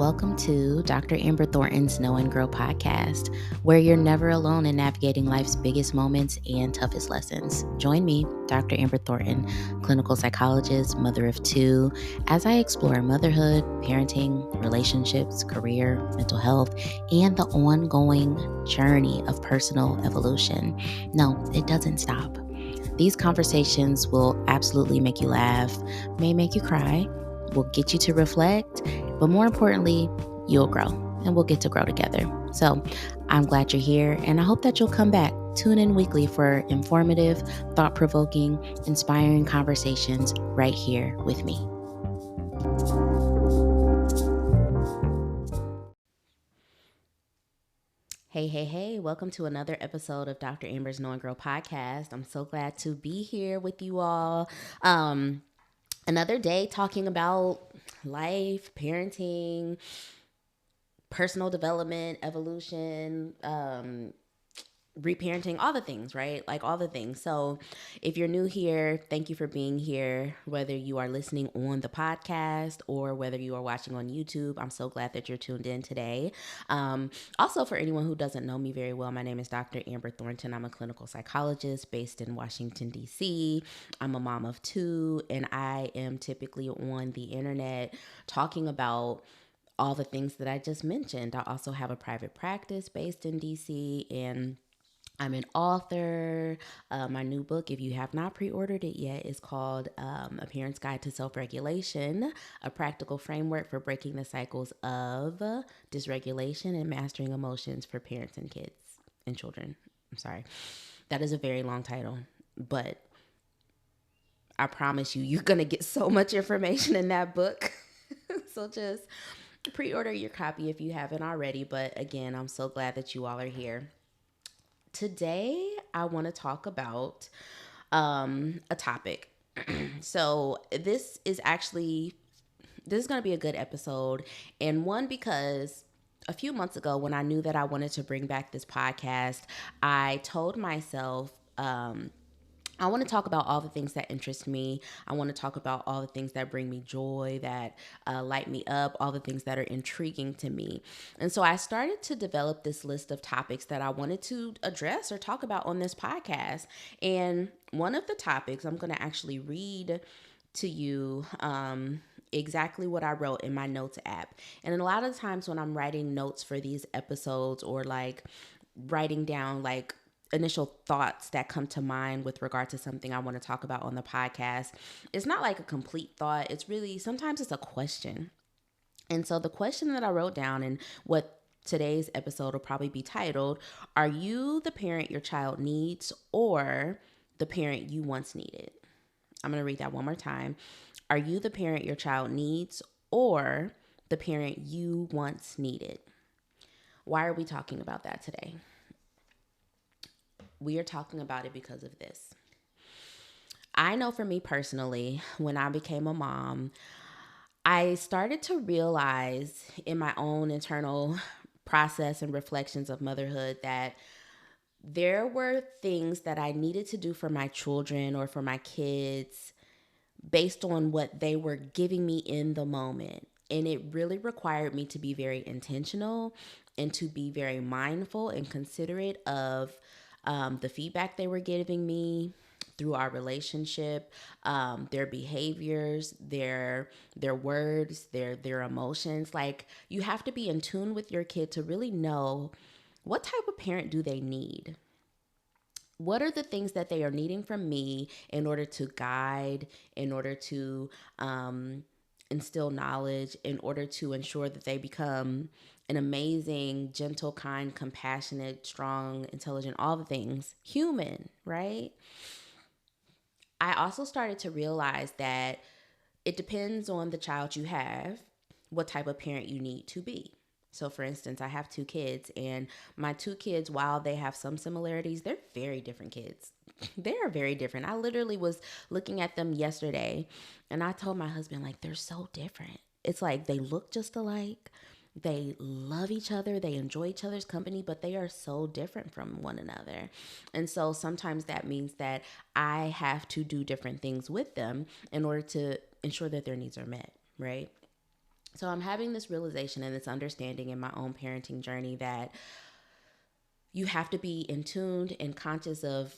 Welcome to Dr. Amber Thornton's Know and Grow podcast, where you're never alone in navigating life's biggest moments and toughest lessons. Join me, Dr. Amber Thornton, clinical psychologist, mother of two, as I explore motherhood, parenting, relationships, career, mental health, and the ongoing journey of personal evolution. No, it doesn't stop. These conversations will absolutely make you laugh, may make you cry, will get you to reflect, but more importantly, you'll grow and we'll get to grow together. So I'm glad you're here and I hope that you'll come back. Tune in weekly for informative, thought-provoking, inspiring conversations right here with me. Hey, welcome to another episode of Dr. Amber's Know and Grow podcast. I'm so glad to be here with you all. Another day talking about life, parenting, personal development, evolution, reparenting, all the things, right? Like all the things. So if you're new here, thank you for being here. Whether you are listening on the podcast or whether you are watching on YouTube, I'm so glad that you're tuned in today. Also, for anyone who doesn't know me very well, my name is Dr. Amber Thornton. I'm a clinical psychologist based in Washington, D.C. I'm a mom of two, and I am typically on the internet talking about all the things that I just mentioned. I also have a private practice based in DC, and I'm an author. My new book, if you have not pre-ordered it yet, is called A Parent's Guide to Self-Regulation, a practical framework for breaking the cycles of dysregulation and mastering emotions for parents and kids and children. I'm sorry. That is a very long title, but I promise you, you're going to get so much information in that book. So just pre-order your copy if you haven't already. But again, I'm so glad that you all are here. Today, I want to talk about a topic. So this is going to be a good episode. And one, because a few months ago when I knew that I wanted to bring back this podcast, I told myself, I want to talk about all the things that interest me. I want to talk about all the things that bring me joy, that light me up, all the things that are intriguing to me. And so I started to develop this list of topics that I wanted to address or talk about on this podcast. And one of the topics, I'm going to actually read to you exactly what I wrote in my notes app. And a lot of times when I'm writing notes for these episodes or like writing down like initial thoughts that come to mind with regard to something I want to talk about on the podcast, it's not like a complete thought. It's really, sometimes it's a question. And so the question that I wrote down and what today's episode will probably be titled, are you the parent your child needs or the parent you once needed? I'm going to read that one more time. Are you the parent your child needs or the parent you once needed? Why are we talking about that today? We are talking about it because of this. I know for me personally, when I became a mom, I started to realize in my own internal process and reflections of motherhood that there were things that I needed to do for my children or for my kids based on what they were giving me in the moment. And it really required me to be very intentional and to be very mindful and considerate of the feedback they were giving me through our relationship, their behaviors, their words, their emotions. Like, you have to be in tune with your kid to really know what type of parent do they need. What are the things that they are needing from me in order to guide, in order to instill knowledge, in order to ensure that they become an amazing, gentle, kind, compassionate, strong, intelligent, all the things, human, right? I also started to realize that it depends on the child you have, what type of parent you need to be. So for instance, I have two kids, and my two kids, while they have some similarities, they're very different kids. They are very different. I literally was looking at them yesterday and I told my husband, like, they're so different. It's like they look just alike. They love each other. They enjoy each other's company, but they are so different from one another. And so sometimes that means that I have to do different things with them in order to ensure that their needs are met, right? So I'm having this realization and this understanding in my own parenting journey that you have to be in tuned and conscious of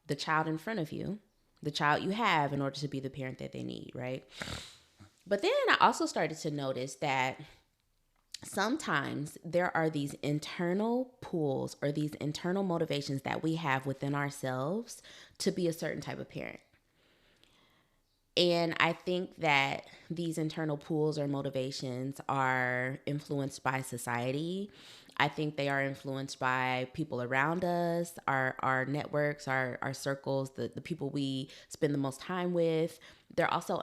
the child in front of you, the child you have, in order to be the parent that they need, right? But then I also started to notice that sometimes there are these internal pulls or these internal motivations that we have within ourselves to be a certain type of parent. And I think that these internal pulls or motivations are influenced by society. I think they are influenced by people around us, our networks, our circles, the people we spend the most time with. They're also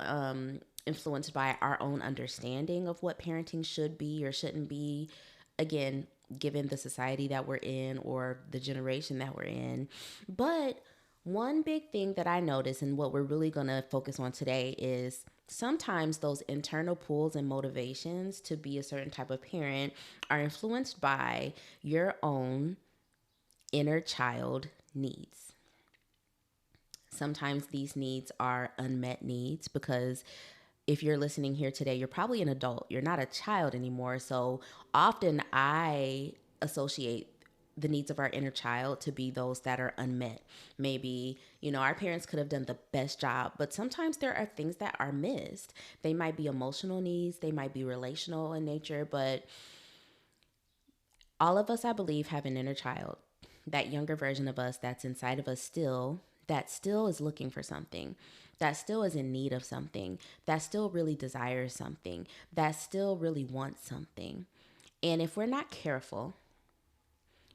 influenced by our own understanding of what parenting should be or shouldn't be. Again, given the society that we're in or the generation that we're in. But one big thing that I notice, and what we're really going to focus on today, is sometimes those internal pulls and motivations to be a certain type of parent are influenced by your own inner child needs. Sometimes these needs are unmet needs because if you're listening here today, you're probably an adult. You're not a child anymore. So often I associate the needs of our inner child to be those that are unmet. Maybe, our parents could have done the best job, but sometimes there are things that are missed. They might be emotional needs, they might be relational in nature, but all of us, I believe, have an inner child, that younger version of us that's inside of us still, that still is looking for something, that still is in need of something, that still really desires something, that still really wants something. And if we're not careful,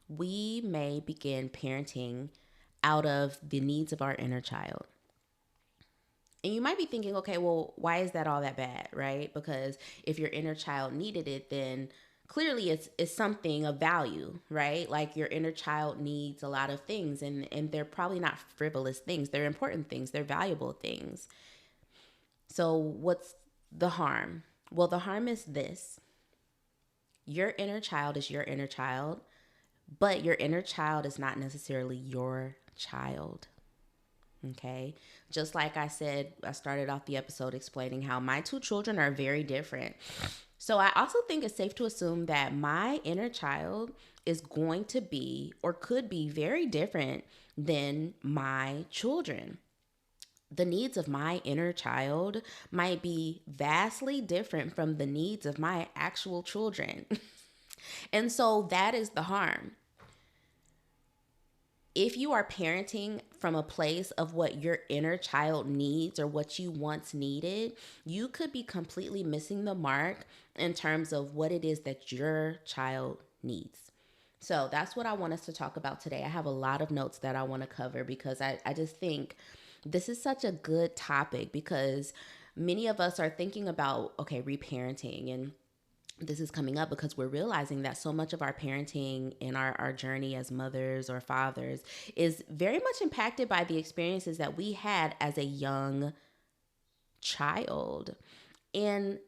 we may begin parenting out of the needs of our inner child. And you might be thinking, okay, well, why is that all that bad, right? Because if your inner child needed it, then clearly it's something of value, right? Like your inner child needs a lot of things, and they're probably not frivolous things. They're important things. They're valuable things. So what's the harm? Well, the harm is this. Your inner child is your inner child, but your inner child is not necessarily your child. Okay. Just like I said, I started off the episode explaining how my two children are very different. So I also think it's safe to assume that my inner child is going to be or could be very different than my children. The needs of my inner child might be vastly different from the needs of my actual children. And so that is the harm. If you are parenting from a place of what your inner child needs or what you once needed, you could be completely missing the mark in terms of what it is that your child needs. So that's what I want us to talk about today. I have a lot of notes that I want to cover because I just think this is such a good topic because many of us are thinking about, okay, reparenting, and this is coming up because we're realizing that so much of our parenting and our journey as mothers or fathers is very much impacted by the experiences that we had as a young child. And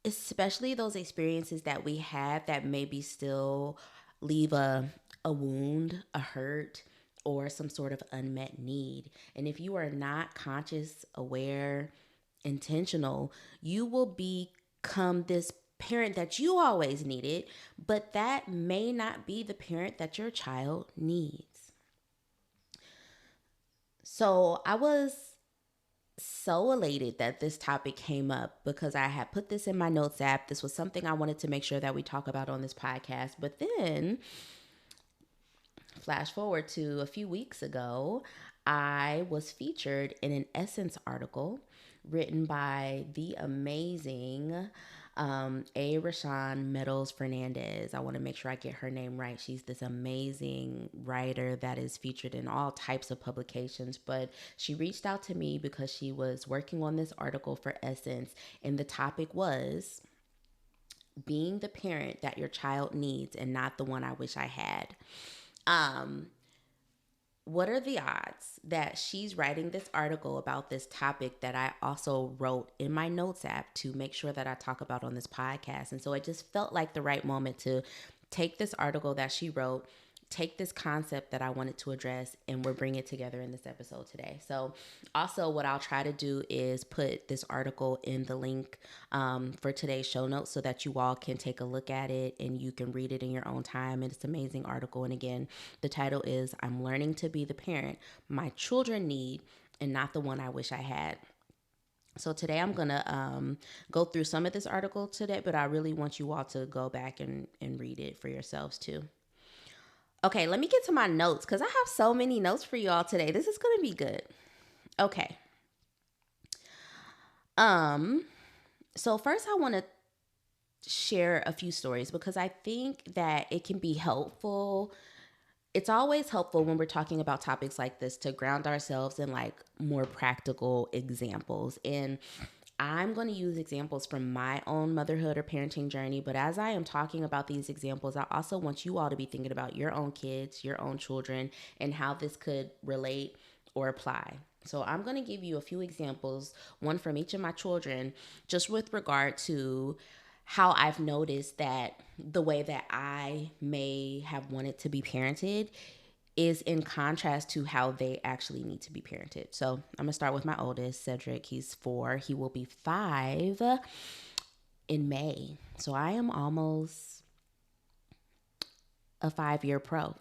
especially those experiences that we had that maybe still leave a wound, a hurt, or some sort of unmet need. And if you are not conscious, aware, intentional, you will become this parent that you always needed, but that may not be the parent that your child needs. So I was so elated that this topic came up because I had put this in my notes app. This was something I wanted to make sure that we talk about on this podcast. But then, flash forward to a few weeks ago, I was featured in an Essence article written by the amazing A. Rashawn Meadows Fernandez. I want to make sure I get her name right. She's this amazing writer that is featured in all types of publications, but she reached out to me because she was working on this article for Essence, and the topic was being the parent that your child needs and not the one I wish I had. What are the odds that she's writing this article about this topic that I also wrote in my notes app to make sure that I talk about on this podcast? And so it just felt like the right moment to take this article that she wrote, take this concept that I wanted to address and we're bringing it together in this episode today. So also what I'll try to do is put this article in the link for today's show notes so that you all can take a look at it and you can read it in your own time. And it's an amazing article. And again, the title is I'm Learning to Be the Parent My Children Need and Not the One I Wish I Had. So today I'm going to go through some of this article today, but I really want you all to go back and read it for yourselves too. Okay, let me get to my notes because I have so many notes for you all today. This is going to be good. Okay. So first I want to share a few stories because I think that it can be helpful. It's always helpful when we're talking about topics like this to ground ourselves in like more practical examples. And I'm going to use examples from my own motherhood or parenting journey. But as I am talking about these examples, I also want you all to be thinking about your own kids, your own children, and how this could relate or apply. So I'm going to give you a few examples, one from each of my children, just with regard to how I've noticed that the way that I may have wanted to be parented is in contrast to how they actually need to be parented. So I'm going to start with my oldest, Cedric. He's 4. He will be 5 in May. So I am almost a 5-year pro.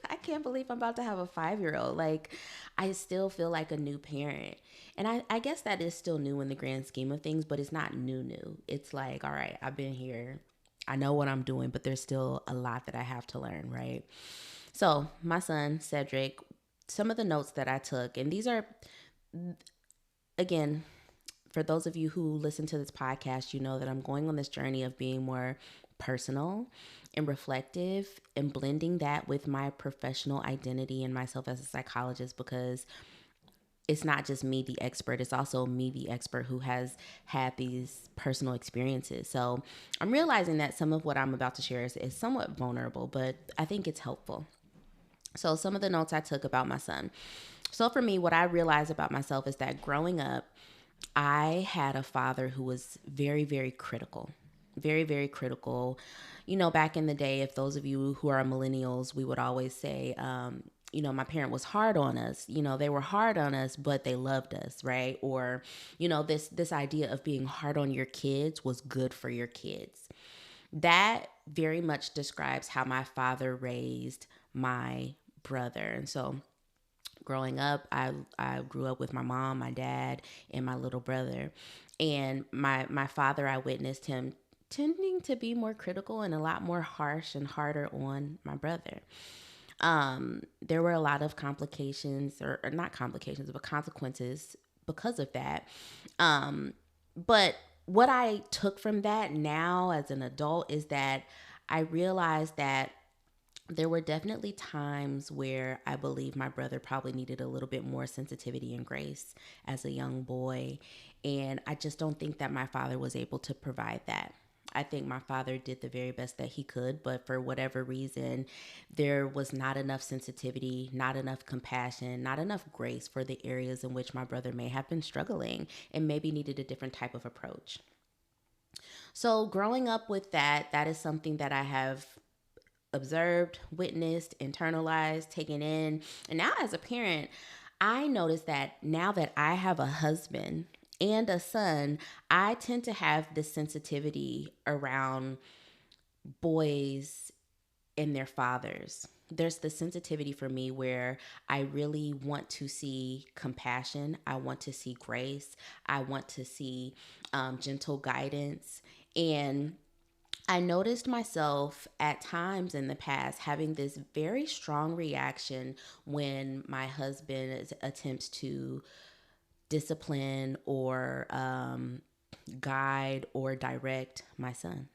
I can't believe I'm about to have a 5-year-old. Like, I still feel like a new parent. And I guess that is still new in the grand scheme of things, but it's not new. It's like, all right, I've been here. I know what I'm doing, but there's still a lot that I have to learn, right? So my son, Cedric, some of the notes that I took, and these are, again, for those of you who listen to this podcast, you know that I'm going on this journey of being more personal and reflective and blending that with my professional identity and myself as a psychologist, because it's not just me, the expert, it's also me, the expert, who has had these personal experiences. So I'm realizing that some of what I'm about to share is somewhat vulnerable, but I think it's helpful. So some of the notes I took about my son. So for me, what I realized about myself is that growing up, I had a father who was very, very critical. Very, very critical. You know, back in the day, if those of you who are millennials, we would always say, my parent was hard on us. They were hard on us, but they loved us, right? Or, this idea of being hard on your kids was good for your kids. That very much describes how my father raised my brother. And so growing up, I grew up with my mom, my dad, and my little brother. And my father, I witnessed him tending to be more critical and a lot more harsh and harder on my brother. There were a lot of complications, or not complications, but consequences because of that. But what I took from that now as an adult is that I realized that there were definitely times where I believe my brother probably needed a little bit more sensitivity and grace as a young boy. And I just don't think that my father was able to provide that. I think my father did the very best that he could, but for whatever reason, there was not enough sensitivity, not enough compassion, not enough grace for the areas in which my brother may have been struggling and maybe needed a different type of approach. So growing up with that is something that I have observed, witnessed, internalized, taken in. And now as a parent, I notice that now that I have a husband and a son, I tend to have this sensitivity around boys and their fathers. There's the sensitivity for me where I really want to see compassion. I want to see grace. I want to see gentle guidance. And I noticed myself at times in the past having this very strong reaction when my husband attempts to discipline or guide or direct my son.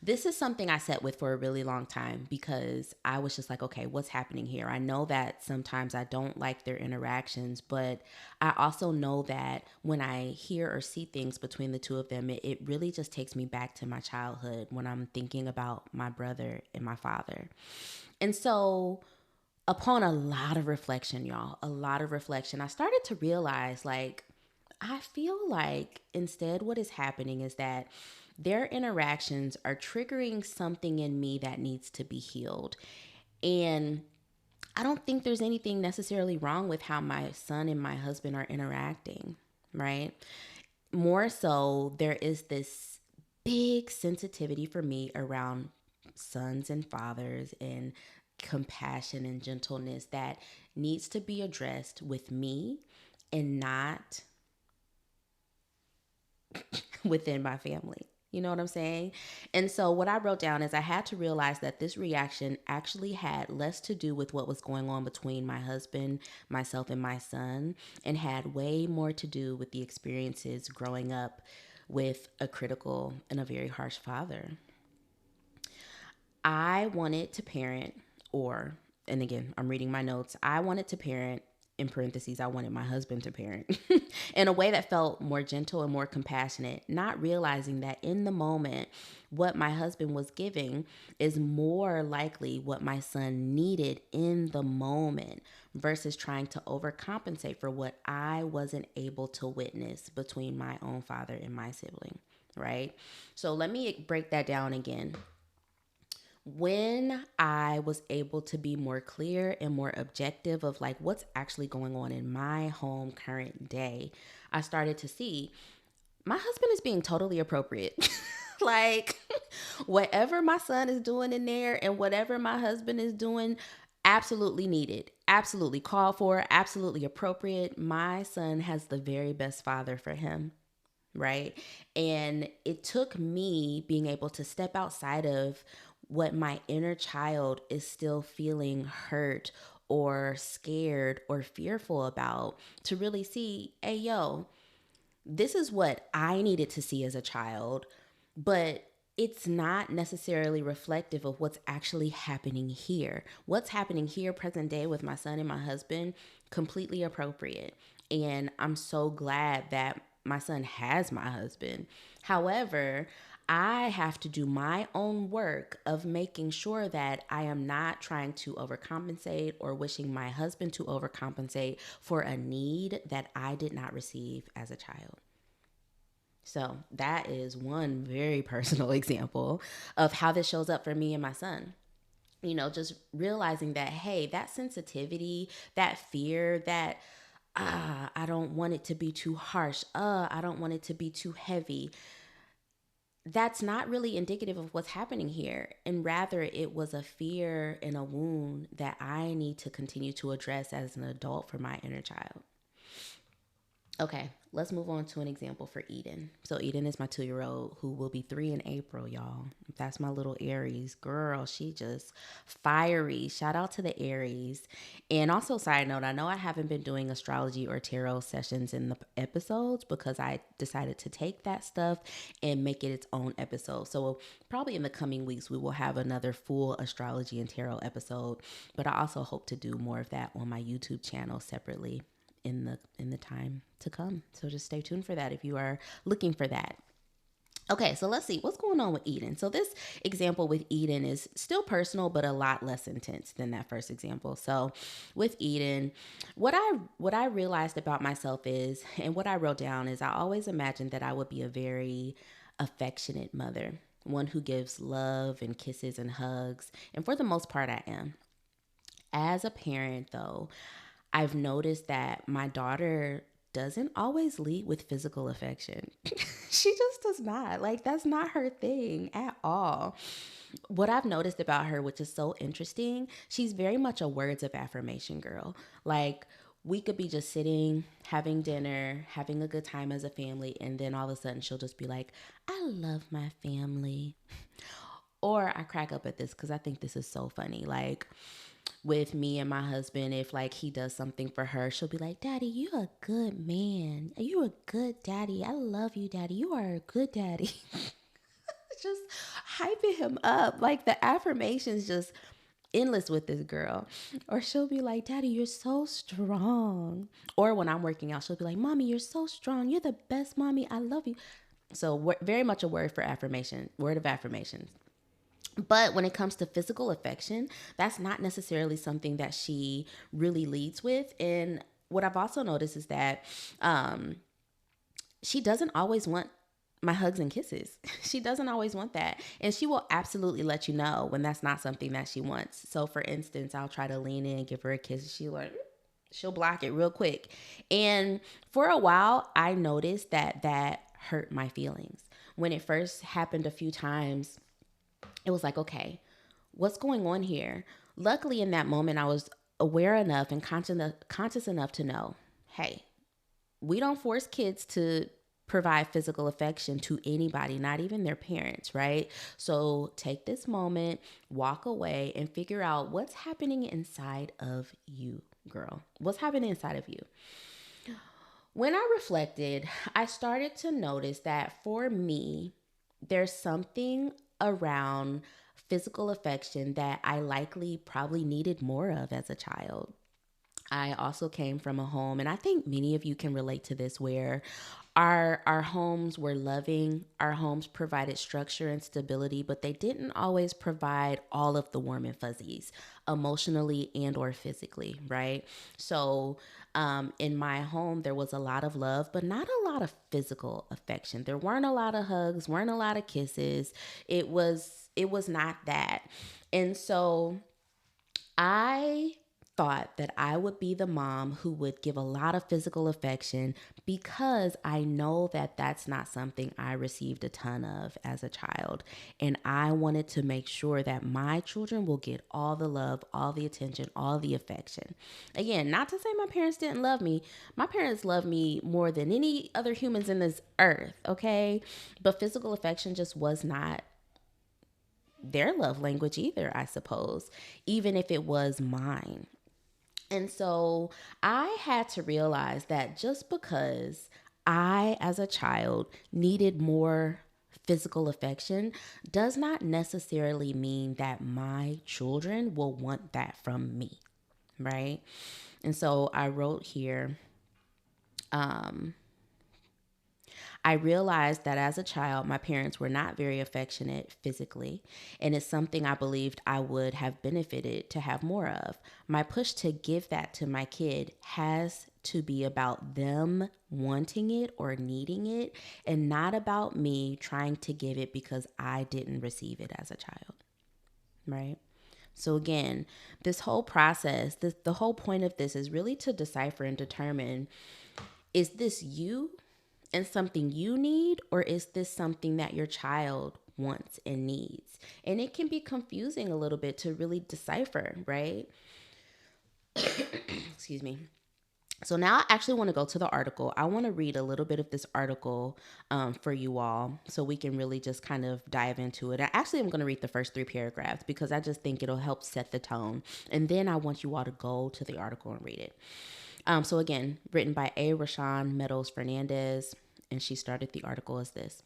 This is something I sat with for a really long time because I was just like, okay, what's happening here? I know that sometimes I don't like their interactions, but I also know that when I hear or see things between the two of them, it really just takes me back to my childhood when I'm thinking about my brother and my father. And so upon a lot of reflection, y'all, a lot of reflection, I started to realize, like, I feel like instead what is happening is that their interactions are triggering something in me that needs to be healed. And I don't think there's anything necessarily wrong with how my son and my husband are interacting, right? More so, there is this big sensitivity for me around sons and fathers and compassion and gentleness that needs to be addressed with me and not within my family. You know what I'm saying? And so, what I wrote down is I had to realize that this reaction actually had less to do with what was going on between my husband, myself, and my son, and had way more to do with the experiences growing up with a critical and a very harsh father. I wanted to parent, or, and again, I'm reading my notes, I wanted to parent, in parentheses, I wanted my husband to parent, in a way that felt more gentle and more compassionate, not realizing that in the moment, what my husband was giving is more likely what my son needed in the moment versus trying to overcompensate for what I wasn't able to witness between my own father and my sibling, right? So let me break that down again. When I was able to be more clear and more objective of like what's actually going on in my home current day, I started to see my husband is being totally appropriate. Like whatever my son is doing in there and whatever my husband is doing, absolutely needed, absolutely called for, absolutely appropriate. My son has the very best father for him, right? And it took me being able to step outside of what my inner child is still feeling hurt or scared or fearful about to really see, hey, yo, this is what I needed to see as a child, but it's not necessarily reflective of what's actually happening here. What's happening here, present day, with my son and my husband, completely appropriate. And I'm so glad that my son has my husband. However, I have to do my own work of making sure that I am not trying to overcompensate or wishing my husband to overcompensate for a need that I did not receive as a child. So that is one very personal example of how this shows up for me and my son. You know, just realizing that, hey, that sensitivity, that fear, that, I don't want it to be too harsh. I don't want it to be too heavy. That's not really indicative of what's happening here. And rather, it was a fear and a wound that I need to continue to address as an adult for my inner child. Okay, let's move on to an example for Eden. So Eden is my 2-year-old who will be 3 in April, y'all. That's my little Aries girl. She just fiery. Shout out to the Aries. And also, side note, I know I haven't been doing astrology or tarot sessions in the episodes because I decided to take that stuff and make it its own episode. So probably in the coming weeks, we will have another full astrology and tarot episode. But I also hope to do more of that on my YouTube channel separately in the time to come. So just stay tuned for that if you are looking for that. Okay, so let's see what's going on with Eden. So this example with Eden is still personal, but a lot less intense than that first example. So with Eden, what I realized about myself is, and what I wrote down is, I always imagined that I would be a very affectionate mother, one who gives love and kisses and hugs. And for the most part, I am. As a parent, though, I've noticed that my daughter doesn't always lead with physical affection. She just does not. Like, that's not her thing at all. What I've noticed about her, which is so interesting, she's very much a words of affirmation girl. Like, we could be just sitting, having dinner, having a good time as a family, and then all of a sudden she'll just be like, I love my family. Or I crack up at this because I think this is so funny. Like, with me and my husband, if like he does something for her, she'll be like, Daddy, you're a good man. You're a good daddy. I love you, Daddy. You are a good daddy. Just hyping him up. Like, the affirmations just endless with this girl. Or she'll be like, Daddy, you're so strong. Or when I'm working out, she'll be like, Mommy, you're so strong. You're the best mommy. I love you. So very much a word for affirmation, word of affirmation. But when it comes to physical affection, that's not necessarily something that she really leads with. And what I've also noticed is that she doesn't always want my hugs and kisses. She doesn't always want that. And she will absolutely let you know when that's not something that she wants. So for instance, I'll try to lean in, give her a kiss. She'll block it real quick. And for a while, I noticed that hurt my feelings. When it first happened a few times, it was like, okay, what's going on here? Luckily, in that moment, I was aware enough and conscious enough to know, hey, we don't force kids to provide physical affection to anybody, not even their parents, right? So take this moment, walk away, and figure out what's happening inside of you, girl. What's happening inside of you? When I reflected, I started to notice that for me, there's something around physical affection that I likely probably needed more of as a child. I also came from a home, and I think many of you can relate to this, where our homes were loving, our homes provided structure and stability, but they didn't always provide all of the warm and fuzzies emotionally and or physically, right? So in my home, there was a lot of love, but not a lot of physical affection. There weren't a lot of hugs, weren't a lot of kisses. It was not that. And so I thought that I would be the mom who would give a lot of physical affection, because I know that that's not something I received a ton of as a child. And I wanted to make sure that my children will get all the love, all the attention, all the affection. Again, not to say my parents didn't love me. My parents love me more than any other humans in this earth, okay? But physical affection just was not their love language either, I suppose, even if it was mine. And so I had to realize that just because I, as a child, needed more physical affection does not necessarily mean that my children will want that from me, right? And so I wrote here, I realized that as a child, my parents were not very affectionate physically, and it's something I believed I would have benefited to have more of. My push to give that to my kid has to be about them wanting it or needing it, and not about me trying to give it because I didn't receive it as a child, right? So again, this whole process, the whole point of this is really to decipher and determine, is this you and something you need, or is this something that your child wants and needs? And it can be confusing a little bit to really decipher, right? Excuse me. So now I actually want to go to the article. I want to read a little bit of this article for you all, so we can really just kind of dive into it. I actually am going to read the first 3 paragraphs because I just think it'll help set the tone. And then I want you all to go to the article and read it. So again, written by A. Rashawn Meadows Fernandez, and she started the article as this.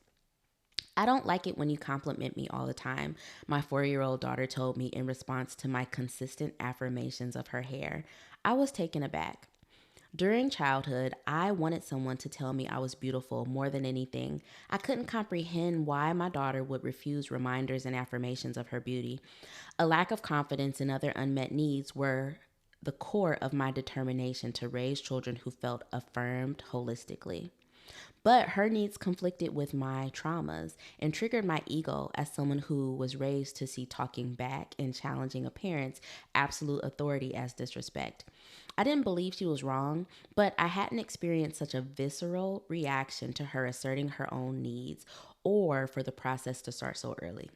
I don't like it when you compliment me all the time, my 4-year-old daughter told me in response to my consistent affirmations of her hair. I was taken aback. During childhood, I wanted someone to tell me I was beautiful more than anything. I couldn't comprehend why my daughter would refuse reminders and affirmations of her beauty. A lack of confidence and other unmet needs were the core of my determination to raise children who felt affirmed holistically. But her needs conflicted with my traumas and triggered my ego as someone who was raised to see talking back and challenging a parent's absolute authority as disrespect. I didn't believe she was wrong, but I hadn't experienced such a visceral reaction to her asserting her own needs or for the process to start so early.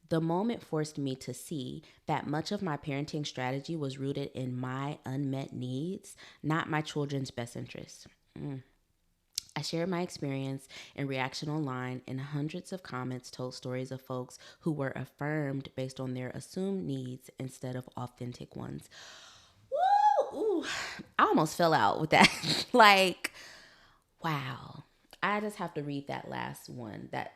The moment forced me to see that much of my parenting strategy was rooted in my unmet needs, not my children's best interests. I shared my experience and reaction online, and hundreds of comments told stories of folks who were affirmed based on their assumed needs instead of authentic ones. Woo! Ooh, I almost fell out with that. Like, wow. I just have to read that last one. That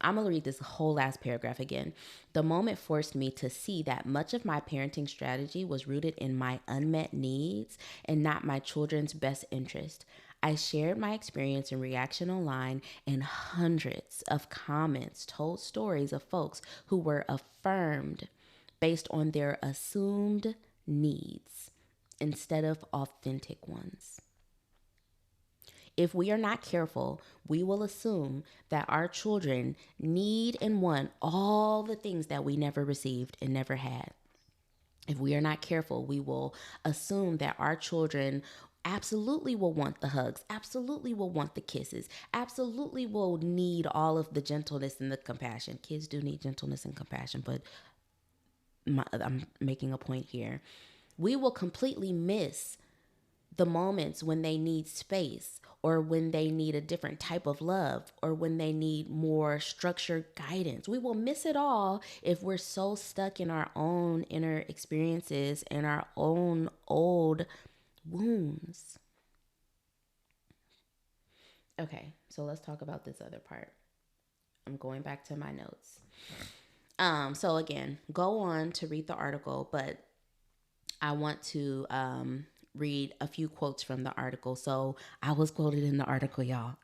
I'm going to read this whole last paragraph again. The moment forced me to see that much of my parenting strategy was rooted in my unmet needs and not my children's best interest. I shared my experience and reaction online, and hundreds of comments told stories of folks who were affirmed based on their assumed needs instead of authentic ones. If we are not careful, we will assume that our children need and want all the things that we never received and never had. If we are not careful, we will assume that our children absolutely will want the hugs, absolutely will want the kisses, absolutely will need all of the gentleness and the compassion. Kids do need gentleness and compassion, but I'm making a point here. We will completely miss the moments when they need space, or when they need a different type of love, or when they need more structured guidance. We will miss it all if we're so stuck in our own inner experiences and our own old wounds. Okay, so let's talk about this other part. I'm going back to my notes. So again, go on to read the article, but I want to read a few quotes from the article. So I was quoted in the article, y'all.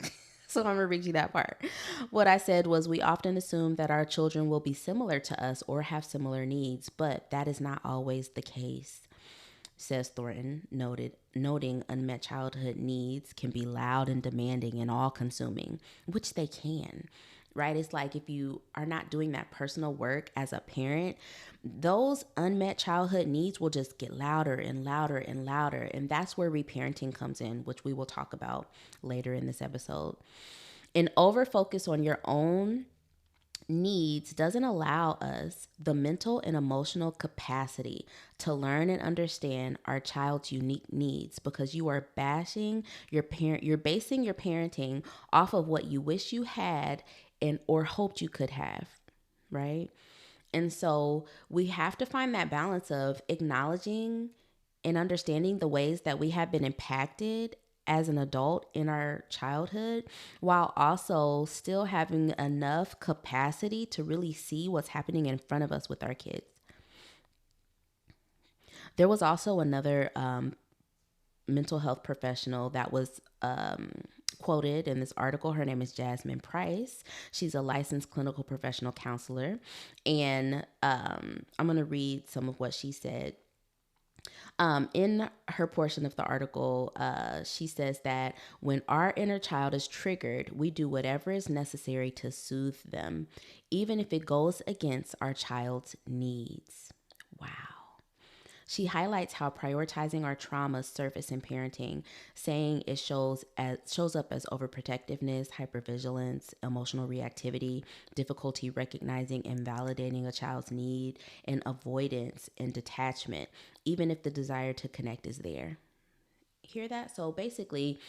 So I'm going to read you that part. What I said was, we often assume that our children will be similar to us or have similar needs, but that is not always the case, says Thornton, noting unmet childhood needs can be loud and demanding and all-consuming, which they can. Right? It's like if you are not doing that personal work as a parent, those unmet childhood needs will just get louder and louder and louder. And that's where reparenting comes in, which we will talk about later in this episode. An over focus on your own needs doesn't allow us the mental and emotional capacity to learn and understand our child's unique needs, because you are you're basing your parenting off of what you wish you had and or hoped you could have, right? And so we have to find that balance of acknowledging and understanding the ways that we have been impacted as an adult in our childhood, while also still having enough capacity to really see what's happening in front of us with our kids. There was also another mental health professional that was quoted in this article. Her name is Jasmine Price. She's a licensed clinical professional counselor. And I'm going to read some of what she said. In her portion of the article, she says that when our inner child is triggered, we do whatever is necessary to soothe them, even if it goes against our child's needs. Wow. She highlights how prioritizing our traumas surface in parenting, saying it shows up as overprotectiveness, hypervigilance, emotional reactivity, difficulty recognizing and validating a child's need, and avoidance and detachment, even if the desire to connect is there. Hear that? So basically,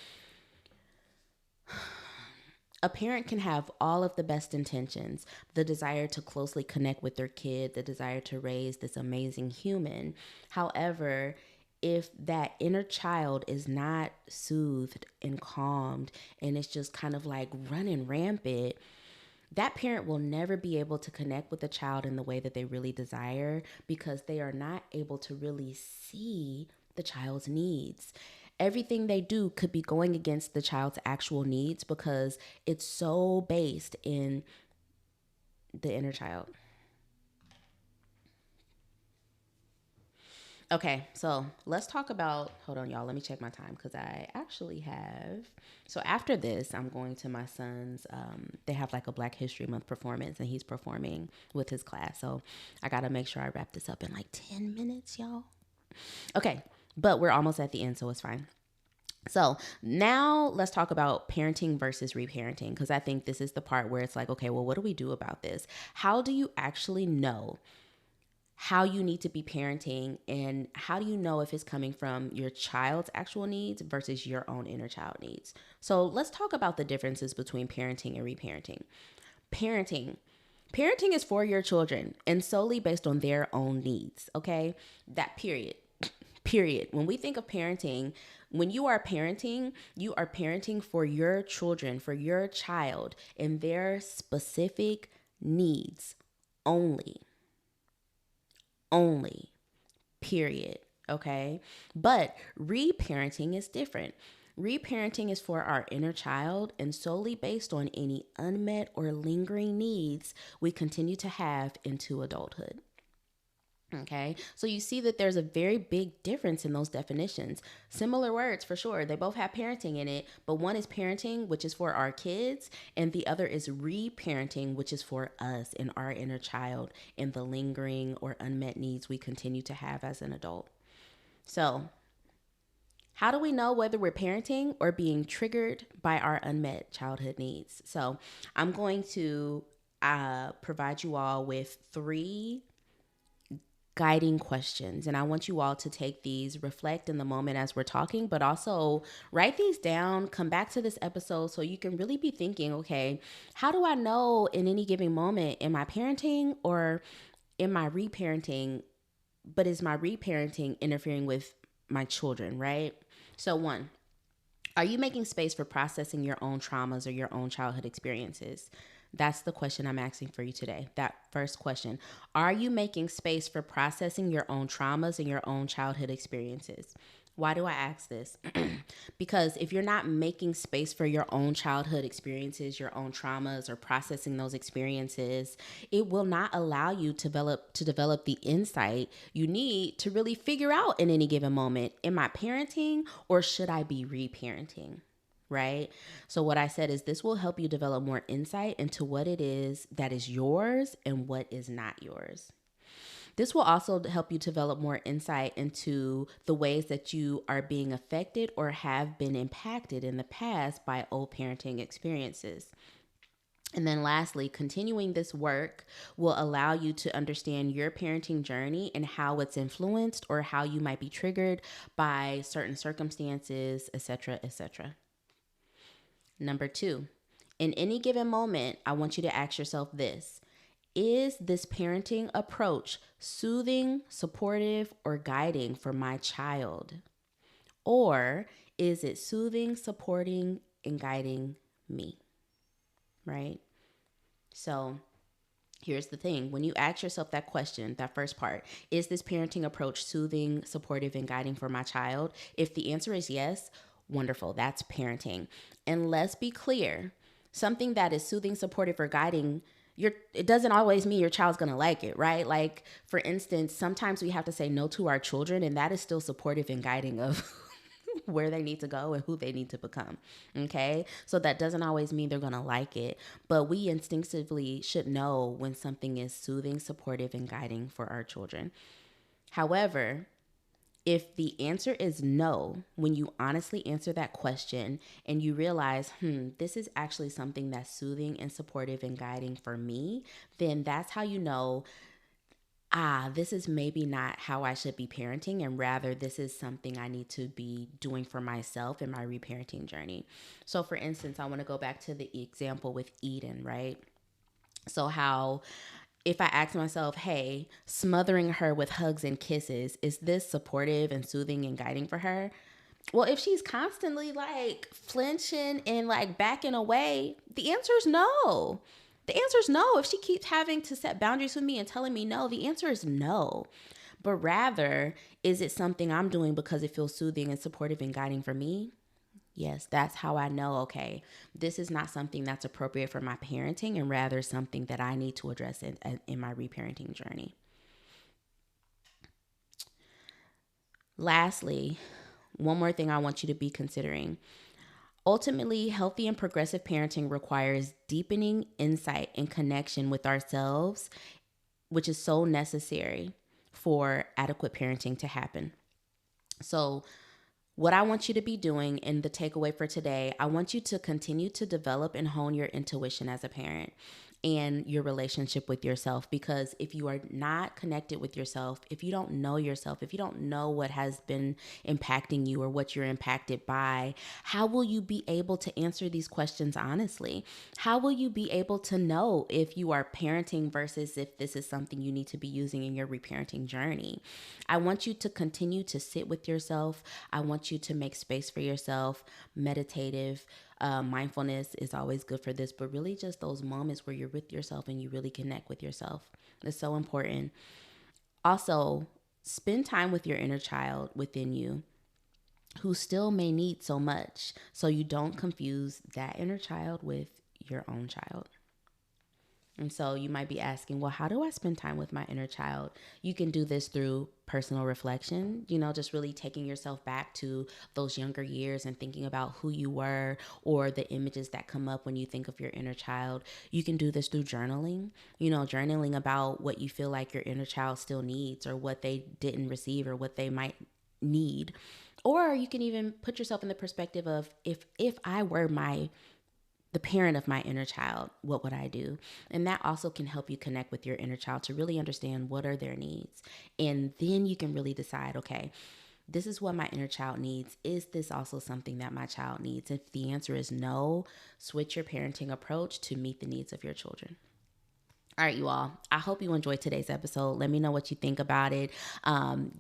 a parent can have all of the best intentions, the desire to closely connect with their kid, the desire to raise this amazing human. However, if that inner child is not soothed and calmed, and it's just kind of like running rampant, that parent will never be able to connect with the child in the way that they really desire, because they are not able to really see the child's needs. Everything they do could be going against the child's actual needs, because it's so based in the inner child. Okay, so let's talk about, hold on, y'all, let me check my time, because I actually have, so after this, I'm going to my son's, they have like a Black History Month performance, and he's performing with his class, so I gotta make sure I wrap this up in like 10 minutes, y'all. Okay, but we're almost at the end, so it's fine. So now let's talk about parenting versus reparenting, because I think this is the part where it's like, okay, well, what do we do about this? How do you actually know how you need to be parenting, and how do you know if it's coming from your child's actual needs versus your own inner child needs? So let's talk about the differences between parenting and reparenting. Parenting. Parenting is for your children and solely based on their own needs, okay? That period. Period. When we think of parenting, when you are parenting for your children, for your child, and their specific needs only. Only, period. Okay. But reparenting is different. Reparenting is for our inner child and solely based on any unmet or lingering needs we continue to have into adulthood. Okay, so you see that there's a very big difference in those definitions. Similar words for sure. They both have parenting in it, but one is parenting, which is for our kids, and the other is reparenting, which is for us and our inner child and the lingering or unmet needs we continue to have as an adult. So, how do we know whether we're parenting or being triggered by our unmet childhood needs? So, I'm going to provide you all with three guiding questions. And I want you all to take these, reflect in the moment as we're talking, but also write these down, come back to this episode so you can really be thinking, okay, how do I know in any given moment, am I parenting or am I reparenting? But is my reparenting interfering with my children, right? So, one, are you making space for processing your own traumas or your own childhood experiences? That's the question I'm asking for you today. That first question. Are you making space for processing your own traumas and your own childhood experiences? Why do I ask this? Because if you're not making space for your own childhood experiences, your own traumas, or processing those experiences, it will not allow you to develop the insight you need to really figure out in any given moment, am I parenting or should I be reparenting? Right? So, what I said is this will help you develop more insight into what it is that is yours and what is not yours. This will also help you develop more insight into the ways that you are being affected or have been impacted in the past by old parenting experiences. And then lastly, continuing this work will allow you to understand your parenting journey and how it's influenced or how you might be triggered by certain circumstances, etc., etc. Number two, in any given moment, I want you to ask yourself this: is this parenting approach soothing, supportive, or guiding for my child? Or is it soothing, supporting, and guiding me? Right? So here's the thing. When you ask yourself that question, that first part, is this parenting approach soothing, supportive, and guiding for my child? If the answer is yes, wonderful. That's parenting. And let's be clear, something that is soothing, supportive, or guiding, it doesn't always mean your child's going to like it, right? Like, for instance, sometimes we have to say no to our children, and that is still supportive and guiding of where they need to go and who they need to become. Okay. So that doesn't always mean they're going to like it, but we instinctively should know when something is soothing, supportive, and guiding for our children. However, if the answer is no, when you honestly answer that question and you realize, this is actually something that's soothing and supportive and guiding for me, then that's how you know, this is maybe not how I should be parenting, and rather this is something I need to be doing for myself in my reparenting journey. So for instance, I want to go back to the example with Eden, right? So how if I ask myself, hey, smothering her with hugs and kisses, is this supportive and soothing and guiding for her? Well, if she's constantly like flinching and like backing away, the answer is no. The answer is no. If she keeps having to set boundaries with me and telling me no, the answer is no. But rather, is it something I'm doing because it feels soothing and supportive and guiding for me? Yes, that's how I know, okay, this is not something that's appropriate for my parenting and rather something that I need to address in my reparenting journey. Lastly, one more thing I want you to be considering. Ultimately, healthy and progressive parenting requires deepening insight and connection with ourselves, which is so necessary for adequate parenting to happen. So, what I want you to be doing in the takeaway for today, I want you to continue to develop and hone your intuition as a parent and your relationship with yourself. Because if you are not connected with yourself, if you don't know yourself, if you don't know what has been impacting you or what you're impacted by, how will you be able to answer these questions honestly? How will you be able to know if you are parenting versus if this is something you need to be using in your reparenting journey? I want you to continue to sit with yourself. I want you to make space for yourself, meditative. Mindfulness is always good for this, but really just those moments where you're with yourself and you really connect with yourself. It's so important. Also, spend time with your inner child within you who still may need so much, so you don't confuse that inner child with your own child. And so you might be asking, well, how do I spend time with my inner child? You can do this through personal reflection, just really taking yourself back to those younger years and thinking about who you were or the images that come up when you think of your inner child. You can do this through journaling, journaling about what you feel like your inner child still needs or what they didn't receive or what they might need. Or you can even put yourself in the perspective of if I were the parent of my inner child, what would I do? And that also can help you connect with your inner child to really understand what are their needs. And then you can really decide, okay, this is what my inner child needs. Is this also something that my child needs? If the answer is no, switch your parenting approach to meet the needs of your children. All right, you all. I hope you enjoyed today's episode. Let me know what you think about it.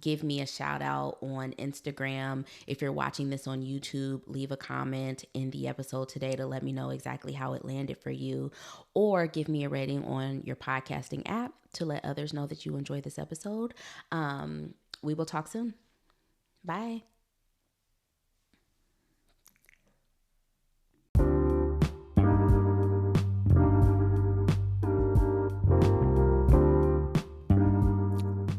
Give me a shout out on Instagram. If you're watching this on YouTube, leave a comment in the episode today to let me know exactly how it landed for you. Or give me a rating on your podcasting app to let others know that you enjoyed this episode. We will talk soon. Bye.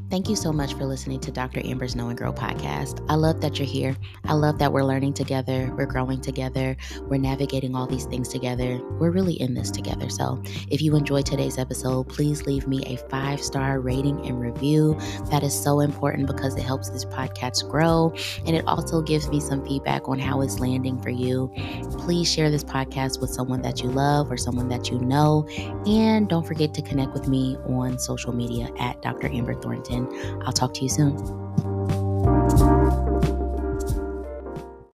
Thank you so much for listening to Dr. Amber's Know and Grow podcast. I love that you're here. I love that we're learning together. We're growing together. We're navigating all these things together. We're really in this together. So if you enjoyed today's episode, please leave me a 5-star rating and review. That is so important because it helps this podcast grow. And it also gives me some feedback on how it's landing for you. Please share this podcast with someone that you love or someone that you know. And don't forget to connect with me on social media at Dr. Amber Thornton. I'll talk to you soon.